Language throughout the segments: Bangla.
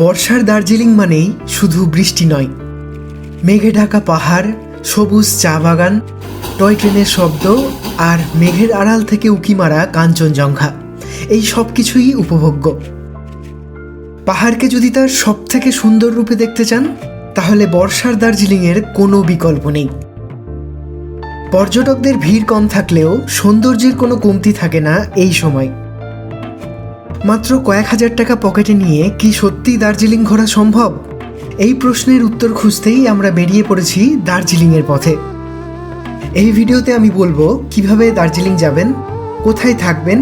বর্ষার দার্জিলিং মানেই শুধু বৃষ্টি নয়, মেঘে ঢাকা পাহাড়, সবুজ চা বাগান, টয় ট্রেনের শব্দ আর মেঘের আড়াল থেকে উঁকি মারা কাঞ্চনজঙ্ঘা, এই সব কিছুই উপভোগ্য। পাহাড়কে যদি তার সব থেকে সুন্দর রূপে দেখতে চান, তাহলে বর্ষার দার্জিলিংয়ের কোনো বিকল্প নেই। পর্যটকদের ভিড় কম থাকলেও সৌন্দর্যের কোনো কমতি থাকে না এই সময়। মাত্র কয়েক হাজার টাকা পকেটে নিয়ে কি সত্যিই দার্জিলিং ঘোরা সম্ভব? এই প্রশ্নের উত্তর খুঁজতেই আমরা বেরিয়ে পড়েছি দার্জিলিংয়ের পথে। এই ভিডিওতে আমি বলবো কিভাবে দার্জিলিং যাবেন, কোথায় থাকবেন,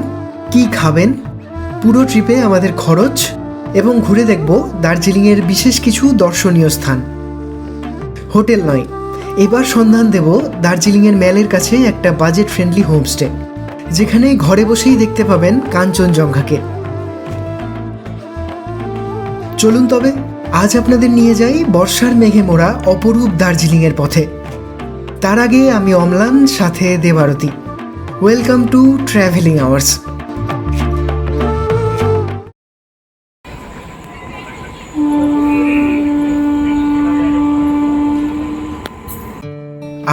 কি খাবেন, পুরো ট্রিপে আমাদের খরচ এবং ঘুরে দেখব দার্জিলিংয়ের বিশেষ কিছু দর্শনীয় স্থান। হোটেল নয়, এবার সন্ধান দেব দার্জিলিংয়ের ম্যালের কাছে একটা বাজেট ফ্রেন্ডলি হোমস্টে, যেখানে ঘরে বসেই দেখতে পাবেন কাঞ্চনজঙ্ঘাকে। চলুন তবে আজ আপনাদের নিয়ে যাই বর্ষার মেঘে মোড়া অপরূপ দার্জিলিংয়ের পথে। তার আগে আমি অম্লান, সাথে Debarati. Welcome to travelling hours.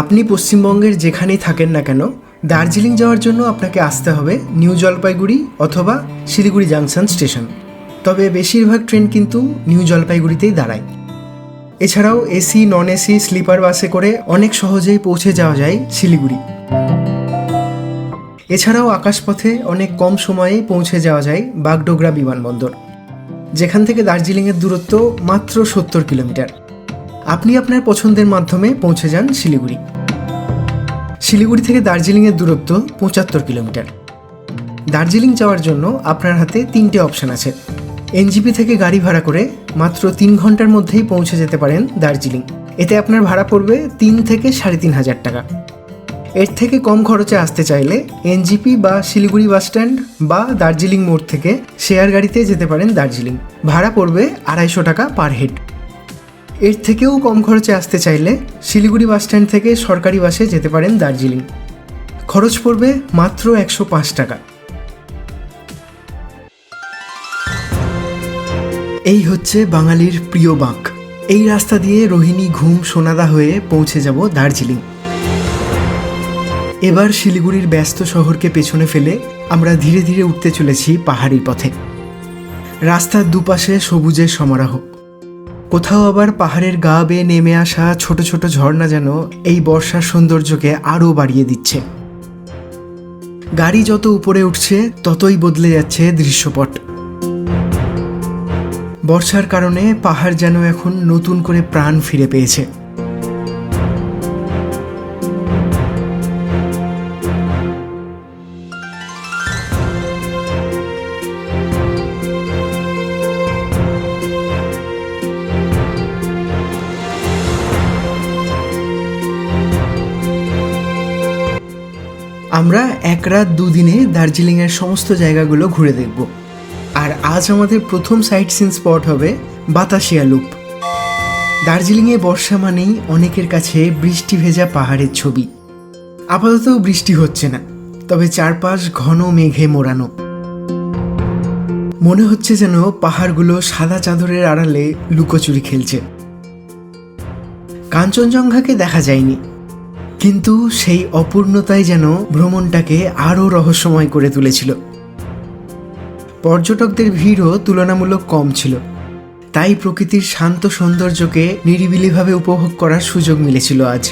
আপনি পশ্চিমবঙ্গের যেখানেই থাকেন না কেন, দার্জিলিং যাওয়ার জন্য আপনাকে আসতে হবে নিউ জলপাইগুড়ি অথবা শিলিগুড়ি জাংশন স্টেশন। তবে বেশিরভাগ ট্রেন কিন্তু নিউ জলপাইগুড়িতেই দাঁড়ায়। এছাড়াও এসি, নন এসি, স্লিপার বাসে করে অনেক সহজেই পৌঁছে যাওয়া যায় শিলিগুড়ি। এছাড়াও আকাশপথে অনেক কম সময়ে পৌঁছে যাওয়া যায় বাগডোগরা বিমানবন্দর, যেখান থেকে দার্জিলিংয়ের দূরত্ব মাত্র 70 কিলোমিটার। আপনি আপনার পছন্দের মাধ্যমে পৌঁছে যান শিলিগুড়ি। শিলিগুড়ি থেকে দার্জিলিংয়ের দূরত্ব 75 কিলোমিটার। দার্জিলিং যাওয়ার জন্য আপনার হাতে 3টে অপশান আছে। এনজিপি থেকে গাড়ি ভাড়া করে মাত্র 3 ঘন্টার মধ্যেই পৌঁছে যেতে পারেন দার্জিলিং। এতে আপনার ভাড়া পড়বে 3 থেকে 3,500 টাকা। এর থেকে কম খরচে আসতে চাইলে এনজিপি বা শিলিগুড়ি বাসস্ট্যান্ড বা দার্জিলিং মোড় থেকে শেয়ার গাড়িতে যেতে পারেন দার্জিলিং। ভাড়া পড়বে 250 টাকা পার হেড। এর থেকেও কম খরচে আসতে চাইলে শিলিগুড়ি বাসস্ট্যান্ড থেকে সরকারি বাসে যেতে পারেন দার্জিলিং। খরচ পড়বে মাত্র 105 টাকা। এই হচ্ছে বাঙালির প্রিয় বাঁক। এই রাস্তা দিয়ে রোহিণী, ঘুম, সোনাদা হয়ে পৌঁছে যাব দার্জিলিং। এবার শিলিগুড়ির ব্যস্ত শহরকে পেছনে ফেলে আমরা ধীরে ধীরে উঠতে চলেছি পাহাড়ি পথে। রাস্তার দুপাশে সবুজের সমারোহ, কোথাও আবার পাহাড়ের গা বেয়ে নেমে আসা ছোট ছোট ঝর্ণা যেন এই বর্ষার সৌন্দর্যকে আরও বাড়িয়ে দিচ্ছে। গাড়ি যত উপরে উঠছে ততই বদলে যাচ্ছে দৃশ্যপট। বর্ষার কারণে পাহাড় যেন এখন নতুন করে প্রাণ ফিরে পেয়েছে। আমরা 1 রাত 2 দিনে দার্জিলিংয়ের সমস্ত জায়গাগুলো ঘুরে দেখব। আর আজ আমাদের প্রথম সাইট সিন স্পট হবে বাতাসিয়া লুপ। দার্জিলিংয়ে বর্ষা মানেই অনেকের কাছে বৃষ্টি ভেজা পাহাড়ের ছবি। আপাতত বৃষ্টি হচ্ছে না, তবে চারপাশ ঘন মেঘে মোড়ানো। মনে হচ্ছে যেন পাহাড়গুলো সাদা চাদরের আড়ালে লুকোচুরি খেলছে। কাঞ্চনজঙ্ঘাকে দেখা যায়নি, কিন্তু সেই অপূর্ণতাই যেন ভ্রমণটাকে আরও রহস্যময় করে তুলেছিল। পর্যটকদের ভিড়ও তুলনামূলক কম ছিল, তাই প্রকৃতির শান্ত সৌন্দর্যকে নিরিবিলিভাবে উপভোগ করার সুযোগ মিলেছিল আজ।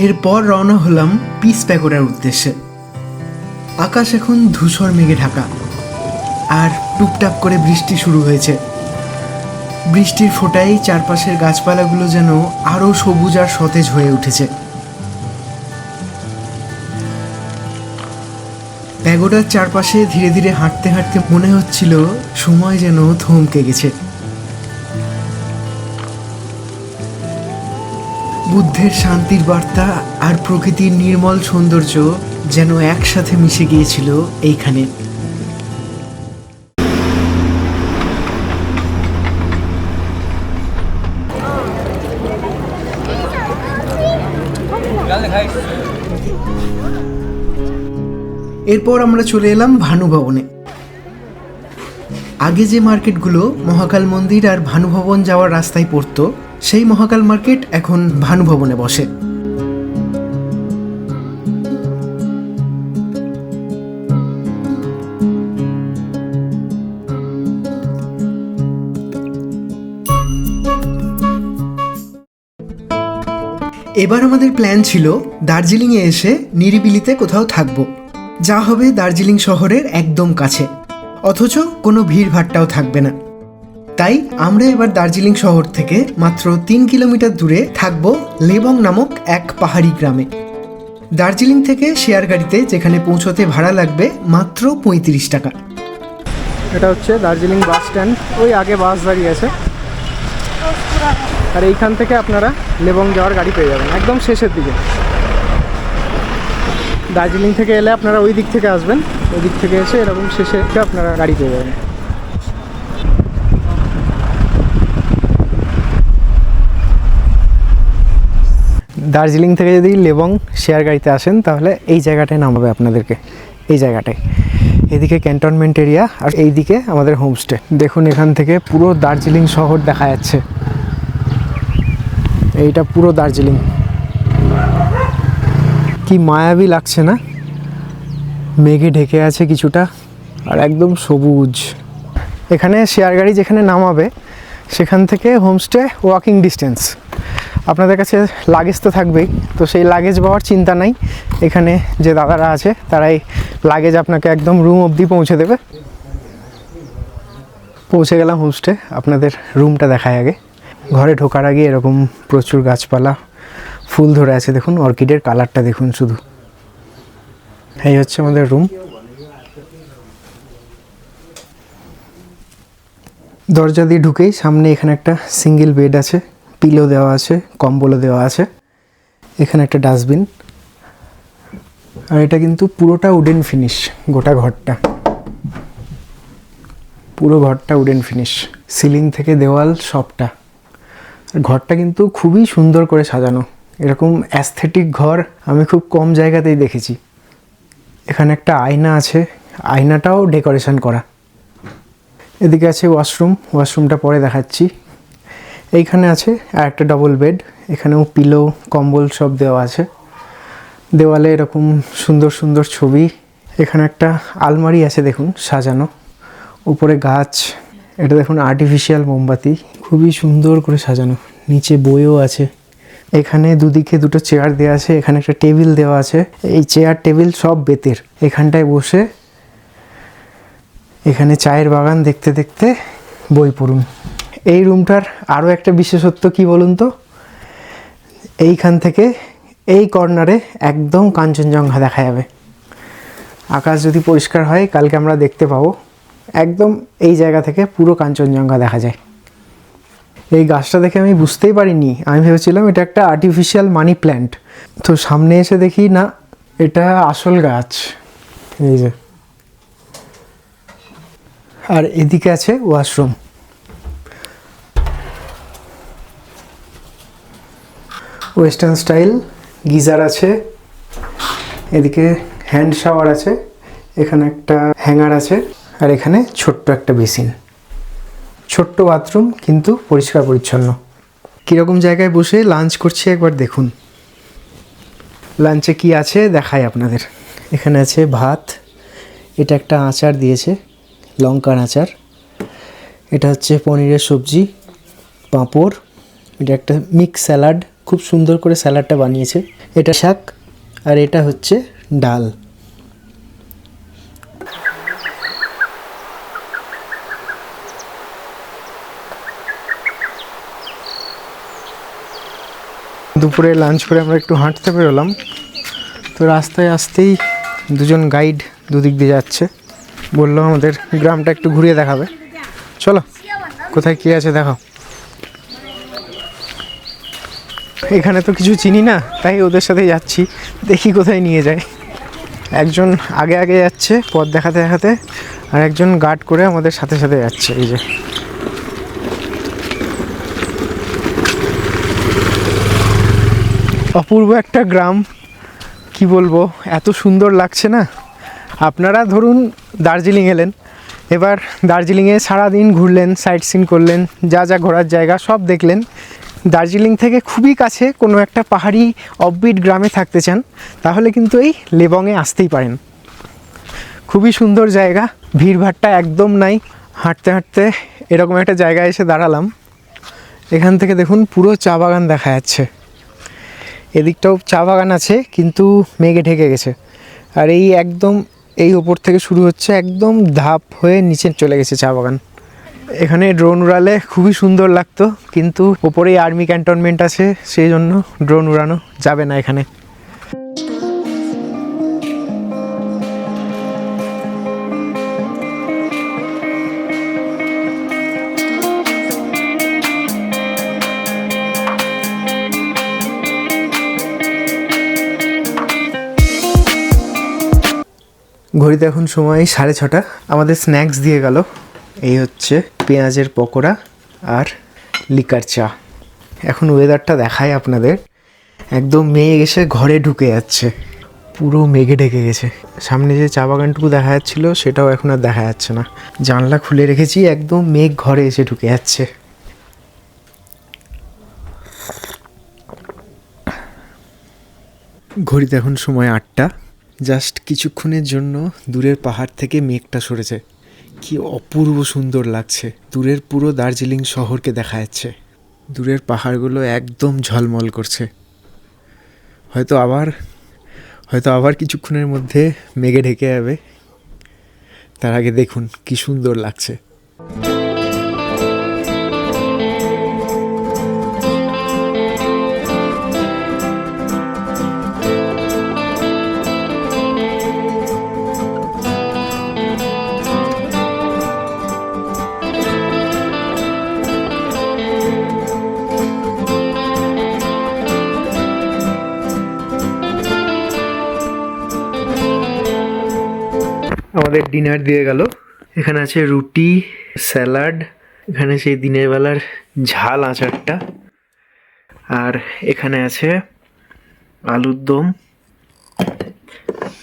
এরপর রওনা হলাম পিস প্যাগোডার উদ্দেশ্যে। আকাশ এখন ধূসর মেঘে ঢাকা, আর টুপটাপ করে বৃষ্টি শুরু হয়েছে। বৃষ্টির ফোঁটায় চারপাশের গাছপালাগুলো যেন আরও সবুজ আর সতেজ হয়ে উঠেছে। প্যাগোডার চারপাশে ধীরে ধীরে হাঁটতে হাঁটতে মনে হচ্ছিল সময় যেন থমকে গেছে। বুদ্ধের শান্তির বার্তা আর প্রকৃতির নির্মল সৌন্দর্য যেন একসাথে মিশে গিয়েছিল এইখানে। এরপর আমরা চলে এলাম ভানু ভবনে। আগে যে মার্কেটগুলো মহাকাল মন্দির আর ভানু ভবন যাওয়ার রাস্তায় পড়তো, সেই মহাকাল মার্কেট এখন ভানু ভবনে বসে। এবার আমাদের প্ল্যান ছিল দার্জিলিংয়ে এসে নিরিবিলিতে কোথাও থাকবো, যা হবে দার্জিলিং শহরের একদম কাছে, অথচ কোনো ভিড়ভাট্টাও থাকবে না। তাই আমরা এবার দার্জিলিং শহর থেকে মাত্র 3 কিলোমিটার দূরে থাকব লেবং নামক এক পাহাড়ি গ্রামে। দার্জিলিং থেকে শেয়ার গাড়িতে যেখানে পৌঁছতে ভাড়া লাগবে মাত্র 35 টাকা। এটা হচ্ছে দার্জিলিং বাস স্ট্যান্ড, ওই আগে বাস দাঁড়িয়ে আছে, আর এইখান থেকে আপনারা লেবং যাওয়ার গাড়ি পেয়ে যাবেন একদম শেষের দিকে। দার্জিলিং থেকে এলে আপনারা ওই দিক থেকে আসবেন, ওই দিক থেকে এসে এরকম শেষে আপনারা গাড়ি পেয়ে যাবেন। দার্জিলিং থেকে যদি লেবং শেয়ার গাড়িতে আসেন তাহলে এই জায়গাটায় নামাবে আপনাদেরকে, এই জায়গাটায়। এদিকে ক্যান্টনমেন্ট এরিয়া আর এইদিকে আমাদের হোমস্টে। দেখুন এখান থেকে পুরো দার্জিলিং শহর দেখা যাচ্ছে, এইটা পুরো দার্জিলিং। কি মায়াবী লাগছে না? মেঘে ঢেকে আছে কিছুটা আর একদম সবুজ। এখানে শেয়ার গাড়ি যেখানে নামাবে সেখান থেকে হোমস্টে ওয়াকিং ডিস্টেন্স। আপনাদের কাছে লাগেজ তো থাকবেই, তো সেই লাগেজ পাওয়ার চিন্তা নাই। এখানে যে দাদারা আছে তারাই লাগেজ আপনাকে একদম রুম অবধি পৌঁছে দেবে। পৌঁছে গেলাম হোমস্টে, আপনাদের রুমটা দেখায় আগে। ঘরে ঢোকার আগে এরকম প্রচুর গাছপালা, ফুল ধরে আছে, দেখুন অর্কিডের কালারটা দেখুন শুধু। এই হচ্ছে আমাদের রুম। দরজা দিয়ে ঢুকেই সামনে এখানে একটা সিঙ্গেল বেড আছে, পিলো দেওয়া আছে, কম্বলও দেওয়া আছে। এখানে একটা ডাস্টবিন, আর এটা কিন্তু পুরোটা উডেন ফিনিশ। গোটা ঘরটা, পুরো ঘরটা উডেন ফিনিশ, সিলিং থেকে দেওয়াল সবটা। আর ঘরটা কিন্তু খুবই সুন্দর করে সাজানো। এরকম অ্যাস্থেটিক ঘর আমি খুব কম জায়গাতেই দেখেছি। এখানে একটা আয়না আছে, আয়নাটাও ডেকোরেশন করা। এদিকে আছে ওয়াশরুম, ওয়াশরুমটা পরে দেখাচ্ছি। এইখানে আছে আর একটা ডবল বেড, এখানেও পিলো কম্বল সব দেওয়া আছে। দেওয়ালে এরকম সুন্দর সুন্দর ছবি। এখানে একটা আলমারি আছে দেখুন সাজানো, উপরে গাছ। এটা দেখুন আর্টিফিশিয়াল মোমবাতি, খুবই সুন্দর করে সাজানো। নিচে বইও আছে। এখানে দুদিকে দুটো চেয়ার দেওয়া আছে, এখানে একটা টেবিল দেওয়া আছে। এই চেয়ার টেবিল সব বেতের। এখানটায় বসে এখানে চায়ের বাগান দেখতে দেখতে বই পড়ুন। এই রুমটার আরও একটা বিশেষত্ব কি বলুন তো, এইখান থেকে এই কর্নারে একদম কাঞ্চনজঙ্ঘা দেখা যাবে। আকাশ যদি পরিষ্কার হয় কালকে আমরা দেখতে পাবো, একদম এই জায়গা থেকে পুরো কাঞ্চনজঙ্ঘা দেখা যায়। এই গাছটা দেখে আমি বুঝতেই পারিনি, আমি ভেবেছিলাম এটা একটা আর্টিফিশিয়াল মানি প্ল্যান্ট। তো সামনে এসে দেখি না, এটা আসল গাছ। এই যে, আর এদিকে আছে ওয়াশরুম। ওয়েস্টার্ন স্টাইল গিজার আছে, এদিকে হ্যান্ড শাওয়ার আছে, এখানে একটা হ্যাঙ্গার আছে, আর এখানে ছোট্ট একটা বেসিন। ছোট্ট বাথরুম কিন্তু পরিষ্কার পরিচ্ছন্ন। কীরকম জায়গায় বসে লাঞ্চ করছি একবার দেখুন। লাঞ্চে কি আছে দেখাই আপনাদের। এখানে আছে ভাত, এটা একটা আচার দিয়েছে, লঙ্কার আচার। এটা হচ্ছে পনিরের সবজি, পাঁপড়, এটা একটা মিক্স স্যালাড, খুব সুন্দর করে স্যালাডটা বানিয়েছে। এটা শাক আর এটা হচ্ছে ডাল। দুপুরে লাঞ্চ করে আমরা একটু হাঁটতে বেরোলাম, তো রাস্তায় আসতেই দুজন গাইড দুদিক দিয়ে যাচ্ছে, বললো আমাদের গ্রামটা একটু ঘুরিয়ে দেখাবে। চলো কোথায় কী আছে দেখাও। এখানে তো কিছু চিনি না, তাই ওদের সাথে যাচ্ছি, দেখি কোথায় নিয়ে যায়। একজন আগে আগে যাচ্ছে পথ দেখাতে দেখাতে, আর একজন গার্ড করে আমাদের সাথে সাথে যাচ্ছে। এই যে অপূর্ব একটা গ্রাম, কি বলবো, এত সুন্দর লাগছে না। আপনারা ধরুন দার্জিলিং এলেন, এবার দার্জিলিংয়ে সারাদিন ঘুরলেন, সাইট সিন করলেন, যা যা ঘোরার জায়গা সব দেখলেন। দার্জিলিং থেকে খুবই কাছে কোনো একটা পাহাড়ি অফবিট গ্রামে থাকতে চান, তাহলে কিন্তু এই লেবংয়ে আসতেই পারেন। খুবই সুন্দর জায়গা, ভিড়ভাট্টা একদম নাই। হাঁটতে হাঁটতে এরকম একটা জায়গায় এসে দাঁড়ালাম। এখান থেকে দেখুন পুরো চা বাগান দেখা যাচ্ছে। এদিকটাও চা বাগান আছে, কিন্তু মেঘে ঢেকে গেছে। আর এই একদম এই ওপর থেকে শুরু হচ্ছে, একদম ধাপ হয়ে নিচে চলে গেছে চা বাগান। এখানে ড্রোন উড়ালে খুবই সুন্দর লাগতো, কিন্তু ওপরেই আর্মি ক্যান্টনমেন্ট আছে, সেই জন্য ড্রোন উড়ানো যাবে না এখানে। ঘড়িতে এখন সময় 6:30। আমাদের স্ন্যাক্স দিয়ে গেল। এই হচ্ছে পেঁয়াজের পকোড়া আর লিকার চা। এখন ওয়েদারটা দেখায় আপনাদের, একদম মেঘ এসে ঘরে ঢুকে যাচ্ছে, পুরো মেঘে ঢেকে গেছে। সামনে যে চা বাগানটুকু দেখা যাচ্ছিল সেটাও এখন আর দেখা যাচ্ছে না। জানলা খুলে রেখেছি, একদম মেঘ ঘরে এসে ঢুকে যাচ্ছে। ঘড়িতে এখন সময় 8টা। জাস্ট কিছুক্ষণের জন্য দূরের পাহাড় থেকে মেঘটা সরেছে, কি অপূর্ব সুন্দর লাগছে। দূরের পুরো দার্জিলিং শহরকে দেখা যাচ্ছে, দূরের পাহাড়গুলো একদম ঝলমল করছে। হয়তো আবার কিছুক্ষণের মধ্যে মেঘে ঢেকে যাবে, তার আগে দেখুন কি সুন্দর লাগছে। আমাদের ডিনার দিয়ে গেল। এখানে আছে রুটি, স্যালাড, এখানে সেই দিনের বেলার ঝাল আচারটা, আর এখানে আছে আলুর দম,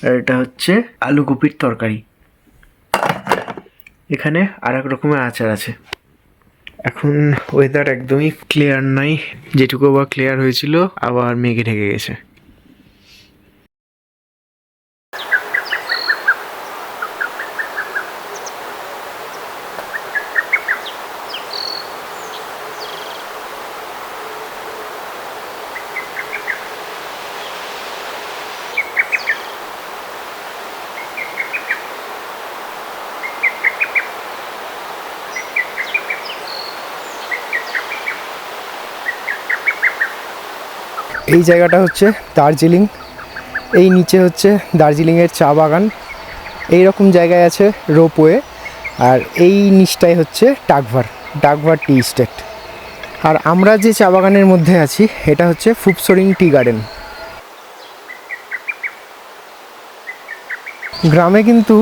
আর এটা হচ্ছে আলু কপির তরকারি। এখানে আর এক রকমের আচার আছে। এখন ওয়েদার একদমই ক্লিয়ার নাই, যেটুকু বা ক্লিয়ার হয়েছিল আবার মেঘে ঢেকে গেছে। এই জায়গাটা হচ্ছে দার্জিলিং, এই নিচে হচ্ছে দার্জিলিংয়ের চা বাগান। এই রকম জায়গায় আছে রোপওয়ে, আর এই নিচটাই হচ্ছে ডাকভার টি স্টেট। আর আমরা যে চা বাগানের মধ্যে আছি এটা হচ্ছে ফুপসরিং টি গার্ডেন। গ্রামে কিন্তু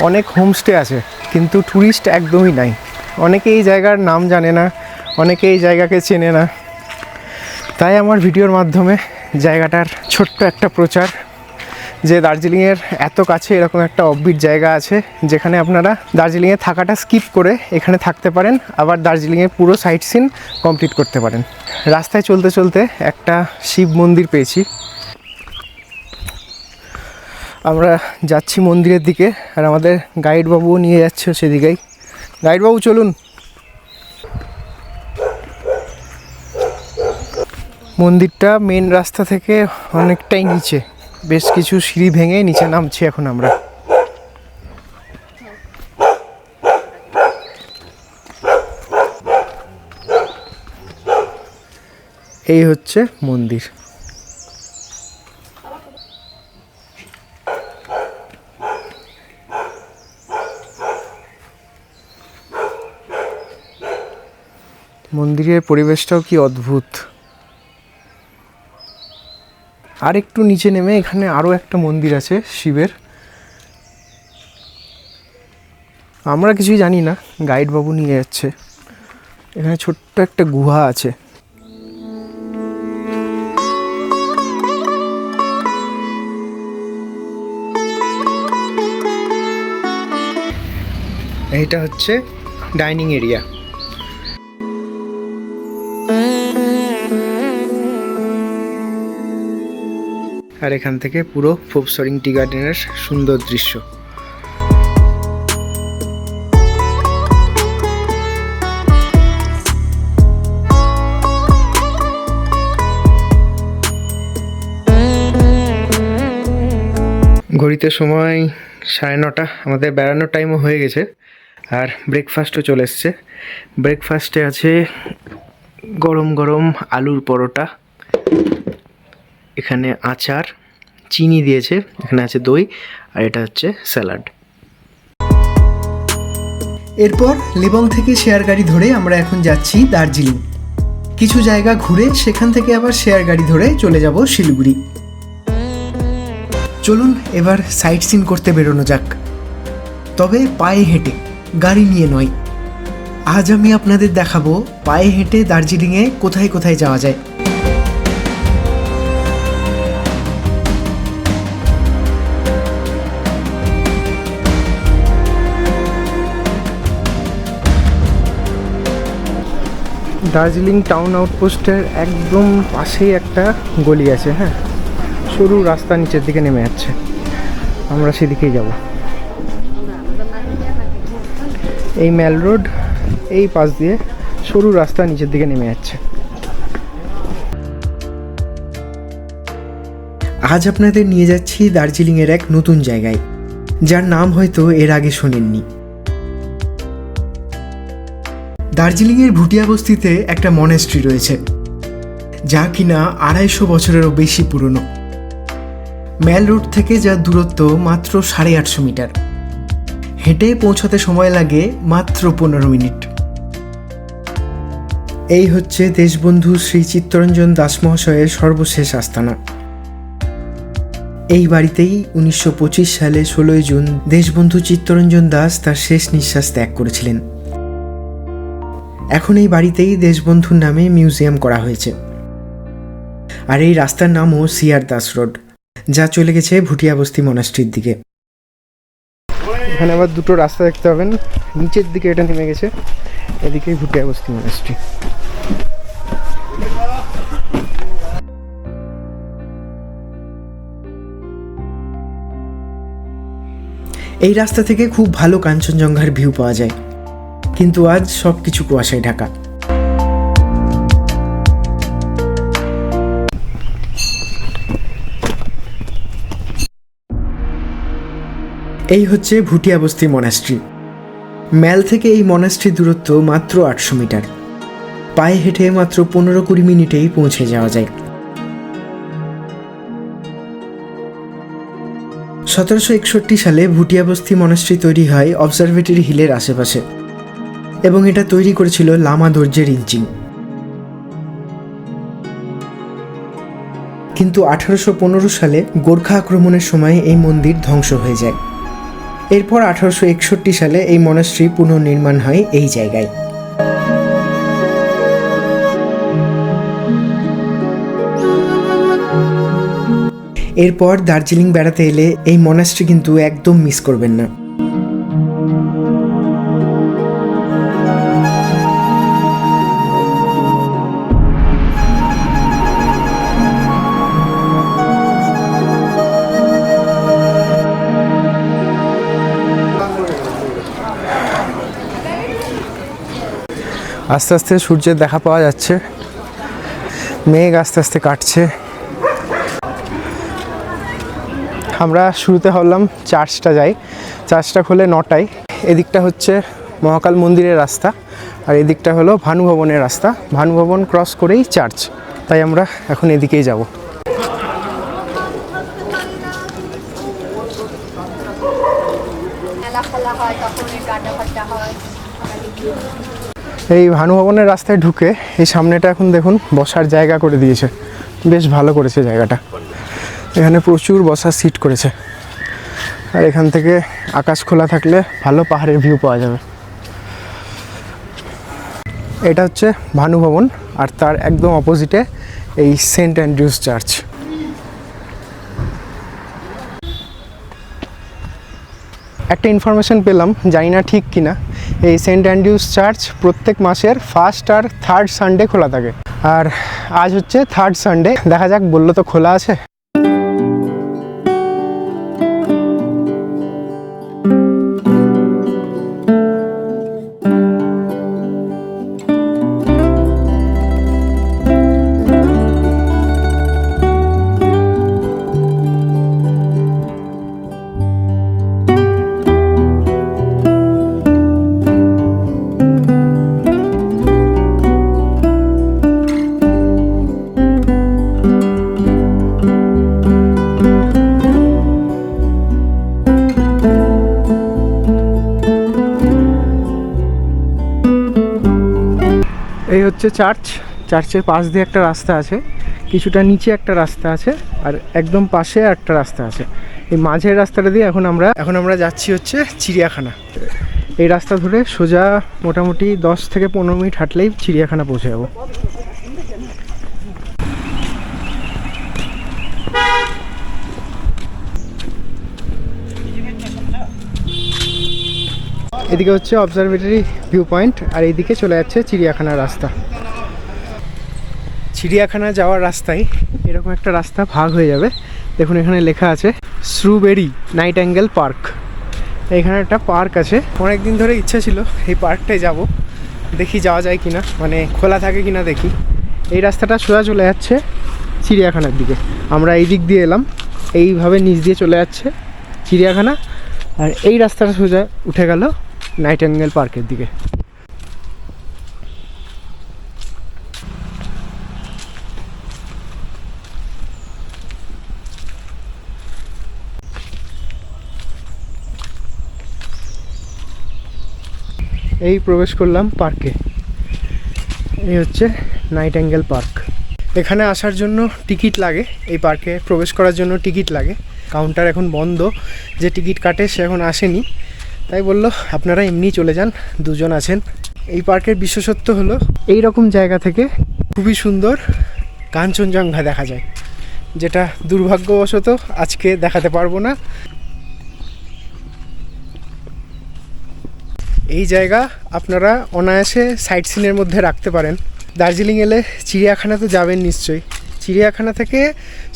অনেক হোমস্টে আছে, কিন্তু ট্যুরিস্ট একদমই নাই। অনেকে এই জায়গার নাম জানে না, অনেকে এই জায়গাকে চেনে না। তাই আমার ভিডিওর মাধ্যমে জায়গাটার ছোট্ট একটা প্রচার, যে দার্জিলিংয়ের এত কাছে এরকম একটা অফবিট জায়গা আছে, যেখানে আপনারা দার্জিলিংয়ে থাকাটা স্কিপ করে এখানে থাকতে পারেন, আবার দার্জিলিংয়ের পুরো সাইট সিন কমপ্লিট করতে পারেন। রাস্তায় চলতে চলতে একটা শিব মন্দির পেয়েছি। আমরা যাচ্ছি মন্দিরের দিকে, আর আমাদের গাইডবাবুও নিয়ে যাচ্ছে সেদিকেই। গাইডবাবু চলুন। মন্দিরটা মেন রাস্তা থেকে অনেকটাই নিচে, বেশ কিছু সিঁড়ি ভেঙে নিচে নামছি এখন আমরা। এই হচ্ছে মন্দির। মন্দিরের পরিবেশটাও কি অদ্ভুত। আর একটু নিচে নেমে এখানে আরও একটা মন্দির আছে শিবের। আমরা কিছুই জানি না, গাইড বাবু নিয়ে যাচ্ছে। এখানে ছোট্ট একটা গুহা আছে। এইটা হচ্ছে ডাইনিং এরিয়া। আর এখান থেকে পুরো ফুপসরিং টি গার্ডেনের সুন্দর দৃশ্য। ঘড়িতে সময় 9:30, আমাদের বেড়ানোর টাইমও হয়ে গেছে। আর ব্রেকফাস্টও চলে এসছে। ব্রেকফাস্টে আছে গরম গরম আলুর পরোটা, এখানে আচার, চিনি দিয়েছে, এখানে আছে দই, আর এটা হচ্ছে স্যালাড। এরপর লেবং থেকে শেয়ার গাড়ি ধরে আমরা এখন যাচ্ছি দার্জিলিং। কিছু জায়গা ঘুরে সেখান থেকে আবার শেয়ার গাড়ি ধরে চলে যাব শিলিগুড়ি। চলুন এবার সাইট সিন করতে বেরোনো যাক, তবে পায়ে হেঁটে, গাড়ি নিয়ে নয়। আজ আমি আপনাদের দেখাবো পায়ে হেঁটে দার্জিলিংয়ে কোথায় কোথায় যাওয়া যায়। দার্জিলিং টাউন আউটপোস্টের একদম পাশেই একটা গলি আছে, হ্যাঁ, সরু রাস্তা নিচের দিকে নেমে যাচ্ছে, আমরা সেদিকেই যাব। এই মেল রোড, এই পাশ দিয়ে সরু রাস্তা নিচের দিকে নেমে যাচ্ছে। আজ আপনাদের নিয়ে যাচ্ছি দার্জিলিংয়ের এক নতুন জায়গায়, যার নাম হয়তো এর আগে শোনেননি। দার্জিলিংয়ের ভুটিয়া বস্তিতে একটা মনেস্ট্রি রয়েছে, যা কিনা 250 বছরেরও বেশি পুরনো। মেল রোড থেকে যার দূরত্ব মাত্র 850 মিটার। হেঁটে পৌঁছাতে সময় লাগে মাত্র 15 মিনিট। এই হচ্ছে দেশবন্ধু শ্রী চিত্তরঞ্জন দাস মহাশয়ের সর্বশেষ আস্তানা। এই বাড়িতেই 1925 সালে 16 জুন দেশবন্ধু চিত্তরঞ্জন দাস তার শেষ নিঃশ্বাস ত্যাগ করেছিলেন। এখন এই বাড়িতেই দেশবন্ধুর নামে মিউজিয়াম করা হয়েছে। আর এই রাস্তার নামও সিআর দাস রোড, যা চলে গেছে ভুটিয়া বস্তি মনাস্ট্রির দিকে। এখানে আবার দুটো রাস্তা দেখতে পাবেন, নিচের দিকে এটা নেমে গেছে, এদিকেই ভুটিয়া বস্তি মনাস্ট্রি। এই রাস্তা থেকে খুব ভালো কাঞ্চনজঙ্ঘার ভিউ পাওয়া যায়, কিন্তু আজ সব কিছু কুয়াশায় ঢাকা। এই হচ্ছে ভুটিয়া বস্তি মনাস্ট্রি। মেল থেকে এই মনাস্ট্রির দূরত্ব মাত্র 800 মিটার। পায়ে হেঁটে মাত্র 15-20 মিনিটেই পৌঁছে যাওয়া যায়। 1761 সালে ভুটিয়া বস্তি মনাস্ট্রি তৈরি হয় অবজারভেটরি হিলের আশেপাশে, এবং এটা তৈরি করেছিল লামা দর্জে রিনচিং। কিন্তু 1815 সালে গোর্খা আক্রমণের সময় এই মন্দির ধ্বংস হয়ে যায়। এরপর 1861 সালে এই মনাস্ট্রি পুনর্নির্মাণ হয় এই জায়গায়। এরপর দার্জিলিং বেড়াতে এলে এই মনাস্ট্রি কিন্তু একদম মিস করবেন না। আস্তে আস্তে সূর্যের দেখা পাওয়া যাচ্ছে। মেঘ আস্তে আস্তে কাটছে। আমরা শুরুতে ভাবলাম চার্চটা যাই, চার্চটা খোলে 9টায়। এদিকটা হচ্ছে মহাকাল মন্দিরের রাস্তা, আর এদিকটা হলো ভানুভবনের রাস্তা। ভানুভবন ক্রস করেই চার্চ, তাই আমরা এখন এদিকেই যাব। এই ভানুভবনের রাস্তায় ঢুকে এই সামনেটা এখন দেখুন বসার জায়গা করে দিয়েছে, বেশ ভালো করেছে জায়গাটা। এখানে প্রচুর বসার সিট করেছে, আর এখান থেকে আকাশ খোলা থাকলে ভালো পাহাড়ের ভিউ পাওয়া যাবে। এটা হচ্ছে ভানুভবন, আর তার একদম অপোজিটে এই সেন্ট অ্যান্ড্রিউস চার্চ। একটা ইনফরমেশন পেলাম, জানি না ঠিক কিনা, এই সেন্ট অ্যান্ড্রিউস চার্চ প্রত্যেক মাসের 1st আর 3rd সানডে খোলা থাকে, আর আজ হচ্ছে 3rd সানডে। দেখা যাক, বললো তো খোলা আছে। এই হচ্ছে চার্চ। চার্চের পাশ দিয়ে একটা রাস্তা আছে, কিছুটা নিচে একটা রাস্তা আছে, আর একদম পাশে একটা রাস্তা আছে। এই মাঝের রাস্তাটা দিয়ে এখন আমরা যাচ্ছি হচ্ছে চিড়িয়াখানা। এই রাস্তা ধরে সোজা মোটামুটি 10 থেকে 15 মিনিট হাঁটলেই চিড়িয়াখানা পৌঁছে যাবো। এদিকে হচ্ছে অবজারভেটরি ভিউ পয়েন্ট, আর এইদিকে চলে যাচ্ছে চিড়িয়াখানার রাস্তা। চিড়িয়াখানা যাওয়ার রাস্তায় এরকম একটা রাস্তা ভাগ হয়ে যাবে। দেখুন এখানে লেখা আছে স্ট্রবেরি নাইটিঙ্গেল পার্ক। এখানে একটা পার্ক আছে, অনেক দিন ধরে ইচ্ছা ছিল এই পার্কটায় যাব, দেখি যাওয়া যায় কিনা, মানে খোলা থাকে কিনা দেখি। এই রাস্তাটা সোজা চলে যাচ্ছে চিড়িয়াখানার দিকে। আমরা এই দিক দিয়ে এলাম, এইভাবে নিচ দিয়ে চলে যাচ্ছে চিড়িয়াখানা, আর এই রাস্তাটা সোজা উঠে গেল নাইটিঙ্গেল পার্কের দিকে। এই প্রবেশ করলাম পার্কে। এই হচ্ছে নাইটিঙ্গেল পার্ক। এখানে আসার জন্য টিকিট লাগে, এই পার্কে প্রবেশ করার জন্য টিকিট লাগে। কাউন্টার এখন বন্ধ, যে টিকিট কাটে সে এখন আসেনি, তাই বললো আপনারা এমনি চলে যান, 2 জন আছেন। এই পার্কের বিশেষত্ব হলো এই রকম জায়গা থেকে খুবই সুন্দর কাঞ্চনজঙ্ঘা দেখা যায়, যেটা দুর্ভাগ্যবশত আজকে দেখাতে পারবো না। এই জায়গা আপনারা অনায়াসে সাইট সিনের মধ্যে রাখতে পারেন। দার্জিলিং এলে চিড়িয়াখানা তো যাবেন নিশ্চয়ই। চিড়িয়াখানা থেকে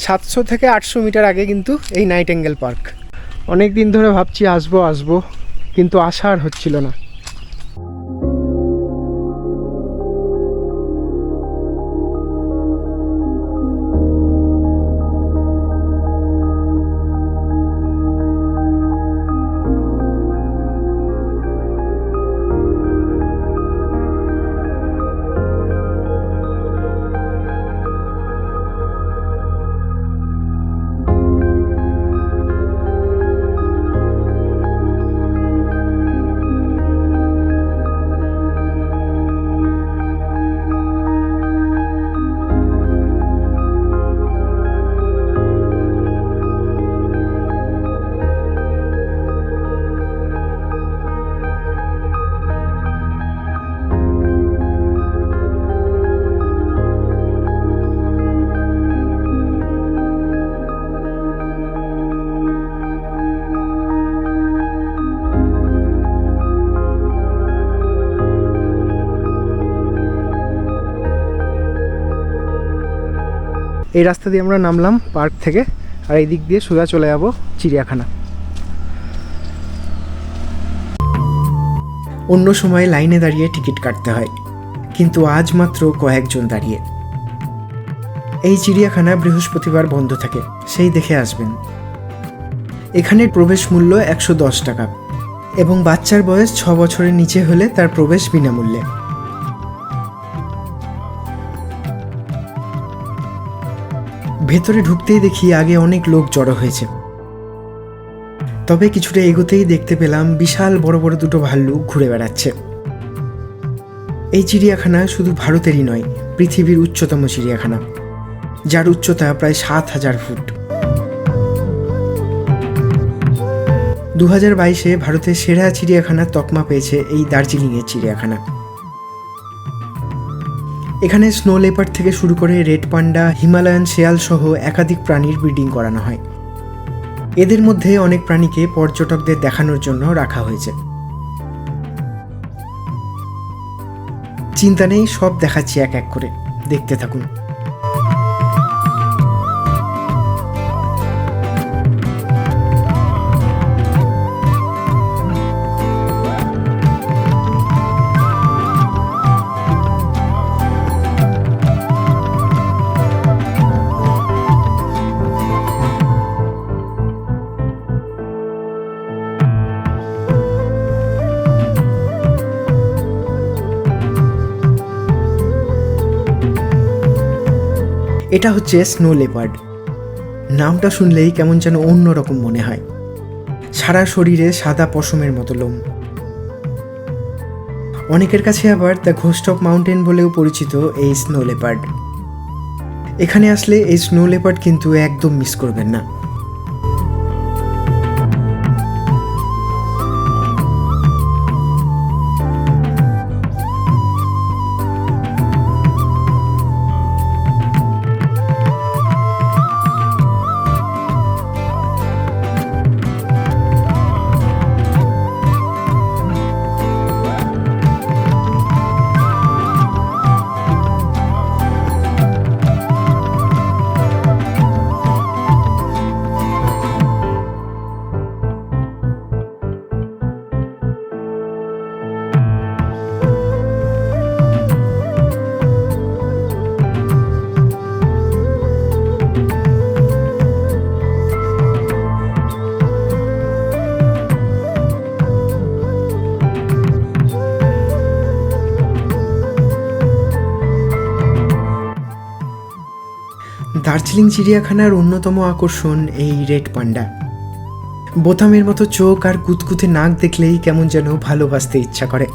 700 থেকে 800 মিটার আগে কিন্তু এই নাইটিঙ্গেল পার্ক। অনেক দিন ধরে ভাবছি আসবো, কিন্তু আসা আর হচ্ছিল না। এই রাস্তা দিয়ে আমরা নামলাম পার্ক থেকে, আর এই দিক দিয়ে সোজা চলে যাব চিড়িয়াখানা। অন্য সময় লাইনে দাঁড়িয়ে টিকিট কাটতে হয়, কিন্তু আজ মাত্র কয়েকজন দাঁড়িয়ে। এই চিড়িয়াখানা বৃহস্পতিবার বন্ধ থাকে, সেই দেখে আসবেন। এখানে প্রবেশ মূল্য 110 টাকা এবং বাচ্চার বয়স 6 বছরের নিচে হলে তার প্রবেশ বিনামূল্যে। ভেতরে ঢুকতেই দেখি আগে অনেক লোক জড়ো হয়েছে, তবে কিছুটা এগোতেই দেখতে পেলাম বিশাল বড় বড় দুটো ভাল্লুক ঘুরে বেড়াচ্ছে। এই চিড়িয়াখানা শুধু ভারতেরই নয়, পৃথিবীর উচ্চতম চিড়িয়াখানা, যার উচ্চতা প্রায় 7000 ফুট। 2022-এ ভারতের সেরা চিড়িয়াখানার তকমা পেয়েছে এই দার্জিলিংয়ের চিড়িয়াখানা। এখানে স্নো লেপার্ড থেকে শুরু করে রেড পান্ডা, হিমালয়ান শেয়াল সহ একাধিক প্রাণীর ব্রিডিং করানো হয়। এদের মধ্যে অনেক প্রাণীকে পর্যটকদের দেখানোর জন্য রাখা হয়েছে। চিন্তা নেই, সব দেখাচ্ছি এক এক করে, দেখতে থাকুন। এটা হচ্ছে স্নো লেপার্ড। নামটা শুনলেই কেমন যেন অন্যরকম মনে হয়। সারা শরীরে সাদা পশমের মতো লোম। অনেকের কাছে আবার দ্য ঘোস্ট অফ মাউন্টেন বলেও পরিচিত এই স্নো লেপার্ড। এখানে আসলে এই স্নো লেপার্ড কিন্তু একদম মিস করবেন না। দার্জিলিং চিড়িয়াখানার অন্যতম আকর্ষণ এই রেড পান্ডা। বোতামের মতো চোখ আর কুতকুতে নাক দেখলেই কেমন যেন ভালোবাসতে ইচ্ছা করে।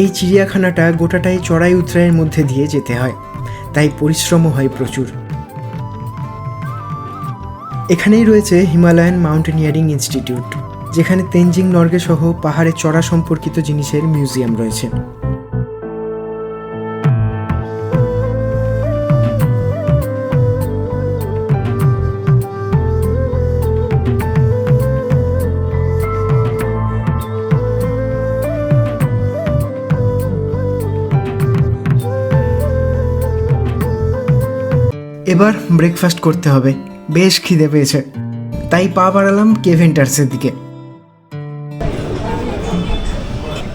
এই চিড়িয়াখানাটা গোটাটাই চড়াই উতরাইয়ের মধ্যে দিয়ে যেতে হয়, তাই পরিশ্রমও হয় প্রচুর। এখানেই রয়েছে হিমালয়ান মাউন্টেনিয়ারিং ইনস্টিটিউট, যেখানে তেনজিং নরগে সহ পাহাড়ে চড়া সম্পর্কিত জিনিসের মিউজিয়াম রয়েছে। এবার ব্রেকফাস্ট করতে হবে, বেশ খিদে পেয়েছে, তাই পা বাড়ালাম কেভেন্টার্সের দিকে।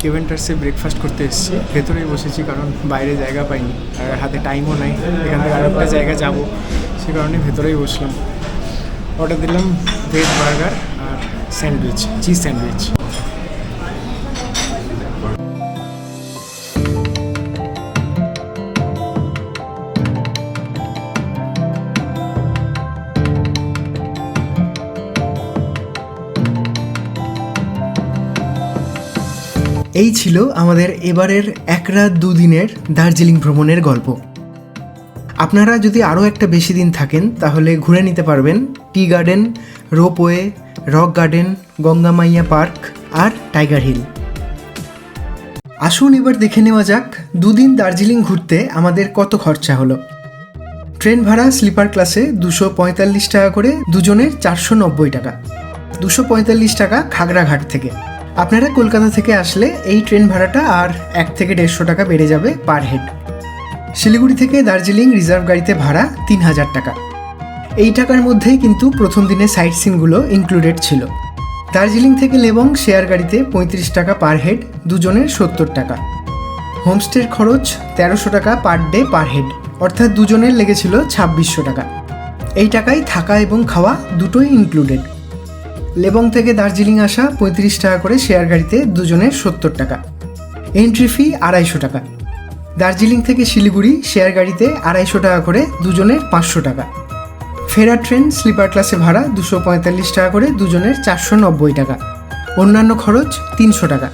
কেভেন্টার্সে ব্রেকফাস্ট করতে এসেছি, ভেতরেই বসেছি কারণ বাইরে জায়গা পাইনি আর হাতে টাইমও নাই। এখান থেকে আরও একটা জায়গা যাব, সে কারণে ভেতরেই বসলাম। অর্ডার দিলাম ভেজ বার্গার আর স্যান্ডউইচ, চিজ স্যান্ডউইচ। এই ছিল আমাদের এবারের 1 রাত 2 দিনের দার্জিলিং ভ্রমণের গল্প। আপনারা যদি আরও একটা বেশি দিন থাকেন তাহলে ঘুরে নিতে পারবেন tea garden, ropeway, rock garden, Ganga মাইয়া পার্ক আর টাইগার হিল। আসুন এবার দেখে নেওয়া যাক 2 দিন দার্জিলিং ঘুরতে আমাদের কত খরচা হলো। ট্রেন ভাড়া স্লিপার ক্লাসে 245 টাকা করে, দুজনের 490 টাকা। 245 টাকা খাগড়াঘাট থেকে। আপনারা কলকাতা থেকে আসলে এই ট্রেন ভাড়াটা আর 1 থেকে 150 টাকা বেড়ে যাবে পার হেড। শিলিগুড়ি থেকে দার্জিলিং রিজার্ভ গাড়িতে ভাড়া 3000 টাকা। এই টাকার মধ্যেই কিন্তু প্রথম দিনে সাইট সিনগুলো ইনক্লুডেড ছিল। দার্জিলিং থেকে লেবং শেয়ার গাড়িতে 35 টাকা পার হেড, দুজনের 70 টাকা। হোমস্টের খরচ 1300 টাকা পার ডে পার হেড, অর্থাৎ দুজনের লেগেছিল 2600 টাকা। এই টাকায় থাকা এবং খাওয়া দুটোই ইনক্লুডেড। লেবং থেকে দার্জিলিং আসা 35 টাকা করে শেয়ার গাড়িতে, দুজনের 70 টাকা। এন্ট্রি ফি 250 টাকা। দার্জিলিং থেকে শিলিগুড়ি শেয়ার গাড়িতে 250 টাকা করে, দুজনের 500 টাকা। ফেরার ট্রেন স্লিপার ক্লাসে ভাড়া 245 টাকা করে, দুজনের 490 টাকা। অন্যান্য খরচ 300 টাকা,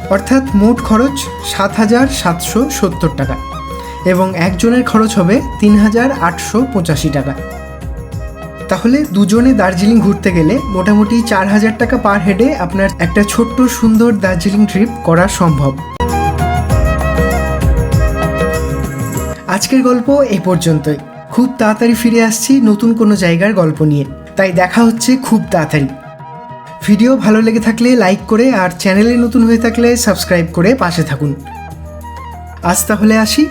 অর্থাৎ মোট খরচ 7770 টাকা এবং একজনের খরচ হবে 3885 টাকা। তাহলে দুজনে দার্জিলিং ঘুরতে গেলে মোটামুটি 4000 টাকা পার হেডে আপনার একটা ছোট্ট সুন্দর দার্জিলিং ট্রিপ করা সম্ভব। আজকের গল্প এই পর্যন্তই। খুব তাড়াতাড়ি ফিরে আসছি নতুন কোনো জায়গার গল্প নিয়ে, তাই দেখা হচ্ছে খুব তাড়াতাড়ি। ভিডিও ভালো লেগে থাকলে লাইক করে, আর চ্যানেলে নতুন হয়ে থাকলে সাবস্ক্রাইব করে পাশে থাকুন। আজ তাহলে আসি।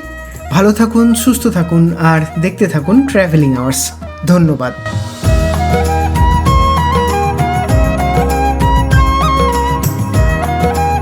ভালো থাকুন, সুস্থ থাকুন আর দেখতে থাকুন ট্র্যাভেলিং আওয়ার্স। ধন্যবাদ।